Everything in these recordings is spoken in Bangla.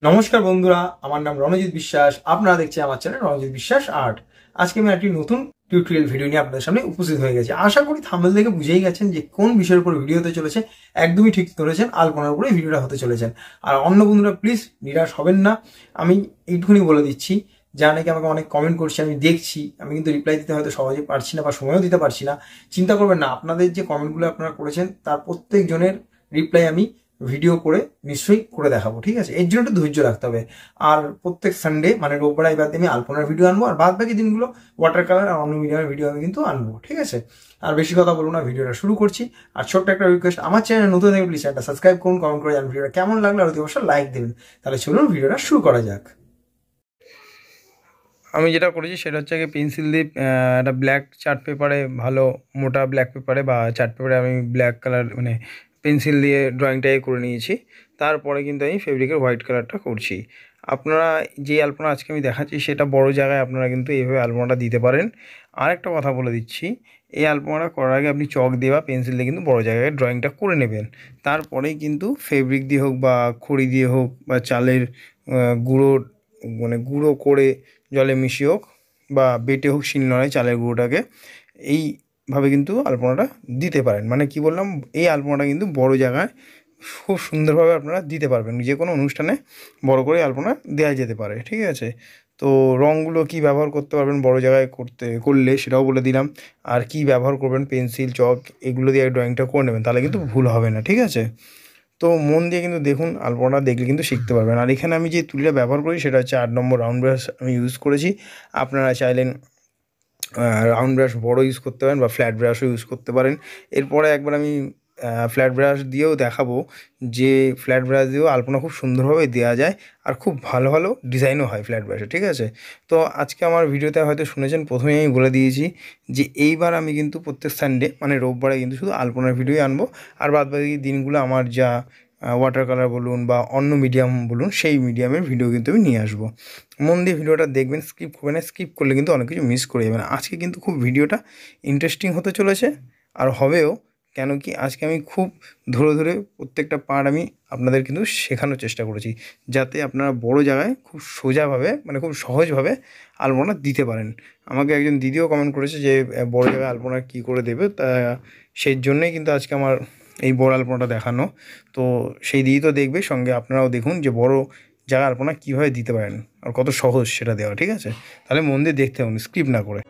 নমস্কার বন্ধুরা, আমার নাম রণজিৎ বিশ্বাস। আপনারা দেখছেন আমার চ্যানেল রণজিৎ বিশ্বাস আর্ট। আজকে আমি একটি নতুন টিউটোরিয়াল ভিডিও নিয়ে আপনাদের সামনে উপস্থিত হয়ে গেছি। আশা করি থাম্বনেল দেখে বুঝেই গেছেন যে কোন বিষয়ের উপর ভিডিও হতে চলেছে। একদমই ঠিক ধরেছেন, আলপনার উপরে ভিডিওটা হতে চলেছেন। আর অন্য বন্ধুরা প্লিজ নিরাশ হবেন না। আমি এইটুকুনি বলে দিচ্ছি, যা নাকি আমাকে অনেক কমেন্ট করছে, আমি দেখছি, আমি কিন্তু রিপ্লাই দিতে হয়তো সহজে পারছি না বা সময়ও দিতে পারছি না। চিন্তা করবেন না, আপনাদের যে কমেন্টগুলো আপনারা করেছেন তার প্রত্যেকজনের রিপ্লাই আমি ভিডিও করে নিশ্চয়ই করে দেখাবো, ঠিক আছে? এর জন্য একটু ধৈর্য রাখতে হবে। আর প্রত্যেক সানডে মানে রোববার বাদ আমি আলপনার ভিডিও আনবো, আর বাদ বাকি দিনগুলো ওয়াটার কালার আর অন্য মিডিয়ামের ভিডিও আমি কিন্তু আনবো, ঠিক আছে? আর বেশি কথা বলবো না, ভিডিওটা শুরু করছি। আর ছোট্ট একটা রিকোয়েস্ট, আমার চ্যানেল নতুন থাকলে প্লিজ চ্যানেলটা সাবস্ক্রাইব করুন, কমেন্ট করে জানান ভিডিওটা কেমন লাগলো, আর অবশ্যই লাইক দেবেন। তাহলে চলুন ভিডিওটা শুরু করা যাক। আমি যেটা করেছি সেটা হচ্ছে পেন্সিল দিয়ে একটা ব্ল্যাক চার্ট পেপারে, ভালো মোটা ব্ল্যাক পেপারে বা চার্ট পেপারে আমি ব্ল্যাক কালার মানে পেন্সিল দিয়ে ড্রয়িংটাই করে নিয়েছি। তারপরে কিন্তু আমি ফেব্রিকের হোয়াইট কালারটা করছি। আপনারা যে আলপনা আজকে আমি দেখাচ্ছি সেটা বড় জায়গায় আপনারা কিন্তু এইভাবে আলপনাটা দিতে পারেন। আর একটা কথা বলে দিচ্ছি, এই আলপনাটা করার আগে আপনি চক দিয়ে বা পেন্সিল দিয়ে কিন্তু বড় জায়গায় ড্রয়িংটা করে নেবেন। তারপরেই কিন্তু ফেব্রিক দিয়ে হোক বা খড়ি দিয়ে হোক বা চালের গুঁড়ো মানে গুঁড়ো করে জলে মিশিয়ে হোক বা বেটে হোক শিলনোড়ায় চালের গুঁড়োটাকে, এইভাবে কিন্তু আলপনাটা দিতে পারেন। মানে কি বললাম, এই আলপনাটা কিন্তু বড় জায়গায় খুব সুন্দরভাবে আপনারা দিতে পারবেন। যে কোনো অনুষ্ঠানে বড় করে আলপনা দেওয়া যেতে পারে, ঠিক আছে? তো রঙগুলো কি ব্যবহার করতে পারবেন বড় জায়গায় করলে সেটাও বলে দিলাম। আর কি ব্যবহার করবেন, পেন্সিল, চক, এগুলো দিয়ে ড্রয়িংটা করে নেবেন, তাহলে কিন্তু ভুল হবে না, ঠিক আছে? তো মন দিয়ে কিন্তু দেখুন, আলপনাটা দেখলে কিন্তু শিখতে পারবেন। আর এখানে আমি যে তুলিটা ব্যবহার করি সেটা হচ্ছে 8 নম্বর রাউন্ড ব্রাশ আমি ইউজ করেছি। আপনারা চাইলেন রাউন্ড ব্রাশ বড় ইউজ করতে পারেন বা ফ্ল্যাট ব্রাশও ইউজ করতে পারেন। এরপরে একবার আমি ফ্ল্যাট ব্রাশ দিয়েও দেখাবো যে ফ্ল্যাট ব্রাশ দিয়েও আলপনা খুব সুন্দরভাবে দেওয়া যায়, আর খুব ভালো ভালো ডিজাইনও হয় ফ্ল্যাট ব্রাশে, ঠিক আছে? তো আজকে আমার ভিডিওতে হয়তো শুনেছেন, প্রথমেই আমি বলে দিয়েছি যে এইবার আমি কিন্তু প্রত্যেক সানডে মানে রোববারে কিন্তু শুধু আলপনার ভিডিওই আনবো। আর বাদবাকি দিনগুলো আমার যা ওয়াটার কালার বলুন বা অন্য মিডিয়াম বলুন, সেই মিডিয়ামের ভিডিও কিন্তু আমি নিয়ে আসবো। মন দিয়ে ভিডিওটা দেখবেন, স্কিপ করবেন না। স্কিপ করলে কিন্তু অনেক কিছু মিস করে যাবেন। আজকে কিন্তু খুব ভিডিওটা ইন্টারেস্টিং হতে চলেছে, আর হবেও। কেন কি, আজকে আমি খুব ধরে ধরে প্রত্যেকটা পার্ট আমি আপনাদের কিন্তু শেখানোর চেষ্টা করেছি, যাতে আপনারা বড় জায়গায় খুব সোজাভাবে মানে খুব সহজভাবে আলপনা দিতে পারেন। আমাকে একজন দিদিও কমেন্ট করেছে যে বড় জায়গায় আলপনা কী করে দেবে, তা সেই জন্যই কিন্তু আজকে আমার এই বড় আলপনাটা দেখানো। তো সেই দিদি তো দেখবে, সঙ্গে আপনারাও দেখুন যে বড় জায়গায় আলপনা কীভাবে দিতে পারেন আর কত সহজ সেটা দেওয়া, ঠিক আছে? তাহলে মন দিয়ে দেখতে হবে, স্কিপ না করে।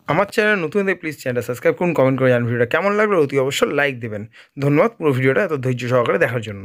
আমার চ্যানেল নতুন হলে প্লিজ চ্যানেলটা সাবস্ক্রাইব করুন, কমেন্ট করে জানান ভিডিওটা কেমন লাগলো, অতি অবশ্যই লাইক দেবেন। ধন্যবাদ পুরো ভিডিওটা এত ধৈর্য সহকারে দেখার জন্য।